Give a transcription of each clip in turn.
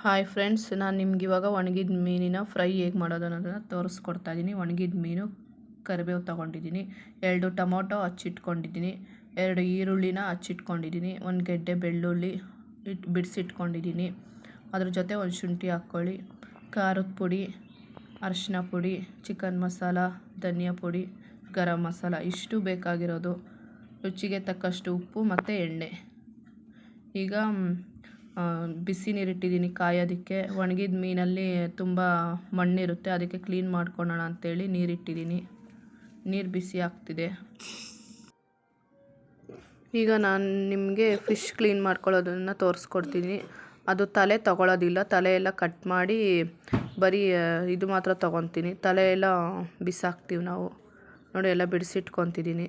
Hi friends, ನಾನು ನಿಮ್ಗೆ ಇವಾಗ ಒಣಗಿದ ಮೀನಿನ ಫ್ರೈ ಹೇಗೆ ಮಾಡೋದು ಅನ್ನೋದನ್ನು ತೋರಿಸ್ಕೊಡ್ತಾ ಇದ್ದೀನಿ. ಒಣಗಿದ ಮೀನು, ಕರಿಬೇವು ತೊಗೊಂಡಿದ್ದೀನಿ, 2 ಟೊಮೊಟೊ ಹಚ್ಚಿಟ್ಕೊಂಡಿದ್ದೀನಿ, 2 ಈರುಳ್ಳಿನ ಹಚ್ಚಿಟ್ಕೊಂಡಿದ್ದೀನಿ, 1 ಗೆಡ್ಡೆ ಬೆಳ್ಳುಳ್ಳಿ ಬಿಡಿಸಿಟ್ಕೊಂಡಿದ್ದೀನಿ. ಅದ್ರ ಜೊತೆ ಒಂದು ಶುಂಠಿ ಹಾಕ್ಕೊಳ್ಳಿ, ಖಾರದ ಪುಡಿ, ಅರಿಶಿನ ಪುಡಿ, ಚಿಕನ್ ಮಸಾಲ, ಧನಿಯಾ ಪುಡಿ, ಗರಂ ಮಸಾಲ ಇಷ್ಟು ಬೇಕಾಗಿರೋದು. ರುಚಿಗೆ ತಕ್ಕಷ್ಟು ಉಪ್ಪು ಮತ್ತು ಎಣ್ಣೆ. ಈಗ ಬಿಸಿ ನೀರಿಟ್ಟಿದ್ದೀನಿ ಕಾಯೋದಕ್ಕೆ. ಒಣಗಿದ ಮೀನಲ್ಲಿ ತುಂಬ ಮಣ್ಣಿರುತ್ತೆ, ಅದಕ್ಕೆ ಕ್ಲೀನ್ ಮಾಡ್ಕೊಳ್ಳೋಣ ಅಂಥೇಳಿ ನೀರಿಟ್ಟಿದ್ದೀನಿ. ನೀರು ಬಿಸಿ ಆಗ್ತಿದೆ. ಈಗ ನಾನು ನಿಮಗೆ ಫಿಶ್ ಕ್ಲೀನ್ ಮಾಡ್ಕೊಳ್ಳೋದನ್ನು ತೋರಿಸ್ಕೊಡ್ತೀನಿ. ಅದು ತಲೆ ತೊಗೊಳ್ಳೋದಿಲ್ಲ, ತಲೆ ಎಲ್ಲ ಕಟ್ ಮಾಡಿ ಬರೀ ಇದು ಮಾತ್ರ ತೊಗೊತೀನಿ. ತಲೆ ಎಲ್ಲ ಬಿಸಾಕ್ತೀವಿ ನಾವು. ನೋಡಿ, ಎಲ್ಲ ಬಿಡಿಸಿಟ್ಕೊತಿದ್ದೀನಿ.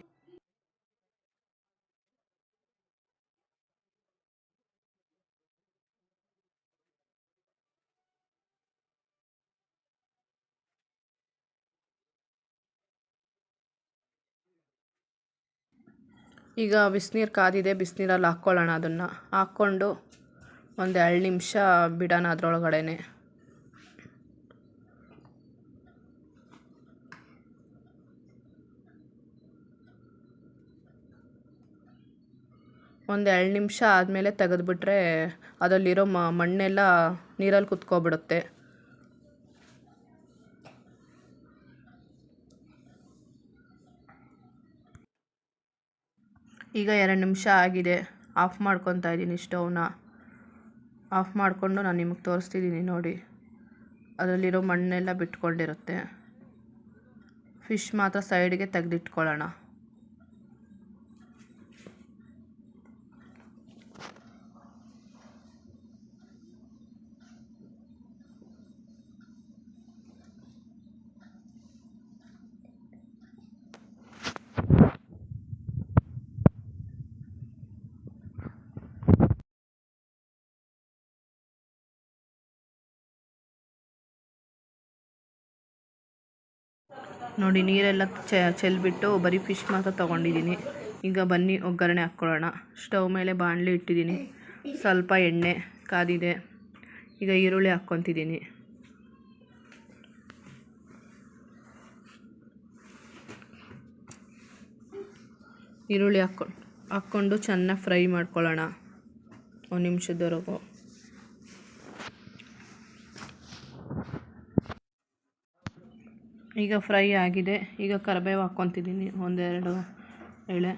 ಈಗ ಬಿಸಿನೀರು ಕಾದಿದೆ, ಬಿಸಿನೀರಲ್ಲಿ ಹಾಕ್ಕೊಳ್ಳೋಣ. ಅದನ್ನು ಹಾಕ್ಕೊಂಡು ಒಂದು 2 ನಿಮಿಷ ಬಿಡೋಣ ಅದರೊಳಗಡೆ. ಒಂದು 2 ನಿಮಿಷ ಆದಮೇಲೆ ತೆಗೆದುಬಿಟ್ರೆ ಅದರಲ್ಲಿರೋ ಮಣ್ಣೆಲ್ಲ ನೀರಲ್ಲಿ ಕುತ್ಕೊಬಿಡುತ್ತೆ. ಈಗ 2 ನಿಮಿಷ ಆಗಿದೆ. ಆಫ್ ಮಾಡ್ಕೊತಾ ಇದ್ದೀನಿ ಸ್ಟವ್ನ. ಆಫ್ ಮಾಡಿಕೊಂಡು ನಾನು ನಿಮಗೆ ತೋರಿಸ್ತಿದ್ದೀನಿ ನೋಡಿ. ಅದರಲ್ಲಿರೋ ಮಣ್ಣೆಲ್ಲ ಬಿಟ್ಕೊಂಡಿರುತ್ತೆ. ಫಿಶ್ ಮಾತ್ರ ಸೈಡ್ಗೆ ತೆಗೆದಿಟ್ಕೊಳ್ಳೋಣ. ನೋಡಿ, ನೀರೆಲ್ಲ ಚೆಲ್ಬಿಟ್ಟು ಬರೀ ಫಿಶ್ ಮಾತ್ರ ತೊಗೊಂಡಿದ್ದೀನಿ. ಈಗ ಬನ್ನಿ ಒಗ್ಗರಣೆ ಹಾಕ್ಕೊಳ್ಳೋಣ. ಸ್ಟವ್ ಮೇಲೆ ಬಾಣಲಿ ಇಟ್ಟಿದ್ದೀನಿ, ಸ್ವಲ್ಪ ಎಣ್ಣೆ ಕಾದಿದೆ. ಈಗ ಈರುಳ್ಳಿ ಹಾಕ್ಕೊತಿದ್ದೀನಿ. ಈರುಳ್ಳಿ ಹಾಕ್ಕೊಂಡು ಚೆನ್ನಾಗಿ ಫ್ರೈ ಮಾಡ್ಕೊಳ್ಳೋಣ 1 ನಿಮಿಷದವರೆಗೂ. ಈಗ ಫ್ರೈ ಆಗಿದೆ. ಈಗ ಕರಿಬೇವು ಹಾಕ್ಕೊತಿದ್ದೀನಿ, 1-2 ಎಳೆ.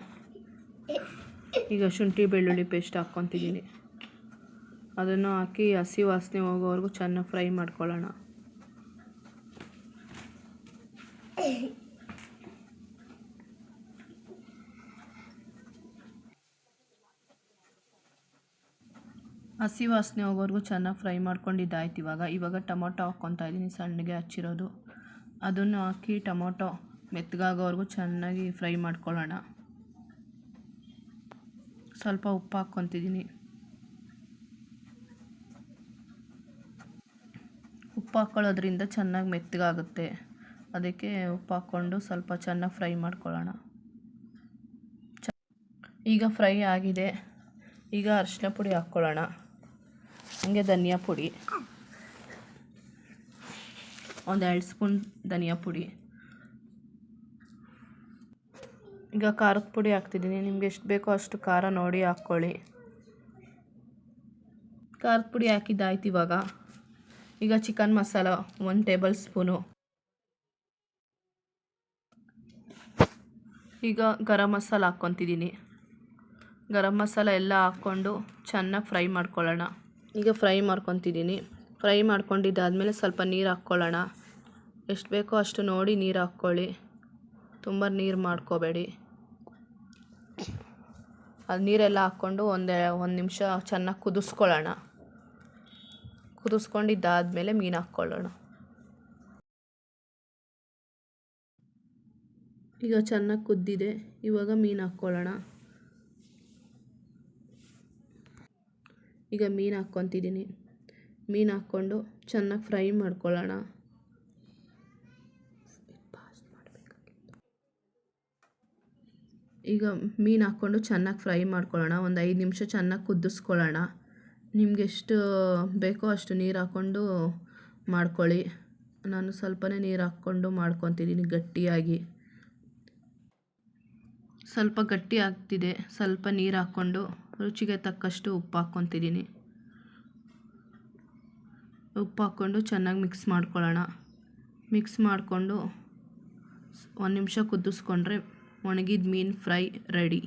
ಈಗ ಶುಂಠಿ ಬೆಳ್ಳುಳ್ಳಿ ಪೇಸ್ಟ್ ಹಾಕ್ಕೊತಿದ್ದೀನಿ. ಅದನ್ನು ಹಾಕಿ ಹಸಿ ವಾಸನೆ ಹೋಗೋವರೆಗೂ ಚೆನ್ನಾಗಿ ಫ್ರೈ ಮಾಡ್ಕೊಳ್ಳೋಣ. ಹಸಿ ವಾಸನೆ ಹೋಗೋವರೆಗೂ ಚೆನ್ನಾಗಿ ಫ್ರೈ ಮಾಡ್ಕೊಂಡಿದ್ದಾಯ್ತು. ಇವಾಗ ಟೊಮೊಟೊ ಹಾಕ್ಕೊತಾ ಇದ್ದೀನಿ, ಸಣ್ಣಗೆ ಹಚ್ಚಿರೋದು. ಅದನ್ನು ಹಾಕಿ ಟೊಮೊಟೊ ಮೆತ್ತಗಾಗೋವರೆಗೂ ಚೆನ್ನಾಗಿ ಫ್ರೈ ಮಾಡ್ಕೊಳ್ಳೋಣ. ಸ್ವಲ್ಪ ಉಪ್ಪು ಹಾಕ್ಕೊತಿದ್ದೀನಿ. ಉಪ್ಪು ಹಾಕ್ಕೊಳ್ಳೋದ್ರಿಂದ ಚೆನ್ನಾಗಿ ಮೆತ್ತಗಾಗುತ್ತೆ, ಅದಕ್ಕೆ ಉಪ್ಪು ಹಾಕ್ಕೊಂಡು ಸ್ವಲ್ಪ ಚೆನ್ನಾಗಿ ಫ್ರೈ ಮಾಡ್ಕೊಳ್ಳೋಣ. ಈಗ ಫ್ರೈ ಆಗಿದೆ. ಈಗ ಅರಿಶಿನ ಪುಡಿ ಹಾಕ್ಕೊಳ್ಳೋಣ, ಹಾಗೆ ಧನಿಯಾ ಪುಡಿ, 1-2 ಸ್ಪೂನ್ ಧನಿಯಾ ಪುಡಿ. ಈಗ ಖಾರದ ಪುಡಿ ಹಾಕ್ತಿದ್ದೀನಿ. ನಿಮ್ಗೆ ಎಷ್ಟು ಬೇಕೋ ಅಷ್ಟು ಖಾರ ನೋಡಿ ಹಾಕ್ಕೊಳ್ಳಿ. ಖಾರದ ಪುಡಿ ಹಾಕಿದ್ದಾಯ್ತು. ಈಗ ಚಿಕನ್ ಮಸಾಲ 1 ಟೇಬಲ್ ಸ್ಪೂನು. ಈಗ ಗರಂ ಮಸಾಲ ಹಾಕ್ಕೊತಿದ್ದೀನಿ. ಗರಂ ಮಸಾಲ ಎಲ್ಲ ಹಾಕ್ಕೊಂಡು ಚೆನ್ನಾಗಿ ಫ್ರೈ ಮಾಡ್ಕೊಳ್ಳೋಣ. ಈಗ ಫ್ರೈ ಮಾಡ್ಕೊತಿದ್ದೀನಿ. ಫ್ರೈ ಮಾಡ್ಕೊಂಡಿದ್ದಾದಮೇಲೆ ಸ್ವಲ್ಪ ನೀರು ಹಾಕ್ಕೊಳ್ಳೋಣ. ಎಷ್ಟು ಬೇಕೋ ಅಷ್ಟು ನೋಡಿ ನೀರು ಹಾಕ್ಕೊಳ್ಳಿ, ತುಂಬ ನೀರು ಮಾಡ್ಕೋಬೇಡಿ. ಅದು ನೀರೆಲ್ಲ ಹಾಕ್ಕೊಂಡು 1 ನಿಮಿಷ ಚೆನ್ನಾಗಿ ಕುದಿಸ್ಕೊಳ್ಳೋಣ. ಕುದಿಸ್ಕೊಂಡಿದ್ದಾದಮೇಲೆ ಮೀನು ಹಾಕ್ಕೊಳ್ಳೋಣ. ಈಗ ಚೆನ್ನಾಗಿ ಕುದ್ದಿದೆ. ಇವಾಗ ಮೀನು ಹಾಕ್ಕೊಳ್ಳೋಣ. ಈಗ ಮೀನು ಹಾಕ್ಕೊತಿದ್ದೀನಿ. ಮೀನು ಹಾಕ್ಕೊಂಡು ಚೆನ್ನಾಗಿ ಫ್ರೈ ಮಾಡ್ಕೊಳ್ಳೋಣ. ಈಗ ಮೀನು ಹಾಕ್ಕೊಂಡು ಚೆನ್ನಾಗಿ ಫ್ರೈ ಮಾಡ್ಕೊಳ್ಳೋಣ. 1 5 ನಿಮಿಷ ಚೆನ್ನಾಗಿ ಕುದಿಸ್ಕೊಳ್ಳೋಣ. ನಿಮ್ಗೆ ಎಷ್ಟು ಬೇಕೋ ಅಷ್ಟು ನೀರು ಹಾಕ್ಕೊಂಡು ಮಾಡ್ಕೊಳ್ಳಿ. ನಾನು ಸ್ವಲ್ಪನೇ ನೀರು ಹಾಕ್ಕೊಂಡು ಮಾಡ್ಕೊತಿದ್ದೀನಿ ಗಟ್ಟಿಯಾಗಿ. ಸ್ವಲ್ಪ ಗಟ್ಟಿ ಆಗ್ತಿದೆ, ಸ್ವಲ್ಪ ನೀರು ಹಾಕ್ಕೊಂಡು ರುಚಿಗೆ ತಕ್ಕಷ್ಟು ಉಪ್ಪು ಹಾಕ್ಕೊತಿದ್ದೀನಿ. ಉಪ್ಪು ಹಾಕ್ಕೊಂಡು ಚೆನ್ನಾಗಿ ಮಿಕ್ಸ್ ಮಾಡ್ಕೊಳ್ಳೋಣ. ಮಿಕ್ಸ್ ಮಾಡಿಕೊಂಡು 1 ನಿಮಿಷ ಕುದಿಸ್ಕೊಂಡ್ರೆ ಒಣಗಿದ ಮೀನು ಫ್ರೈ ರೆಡಿ.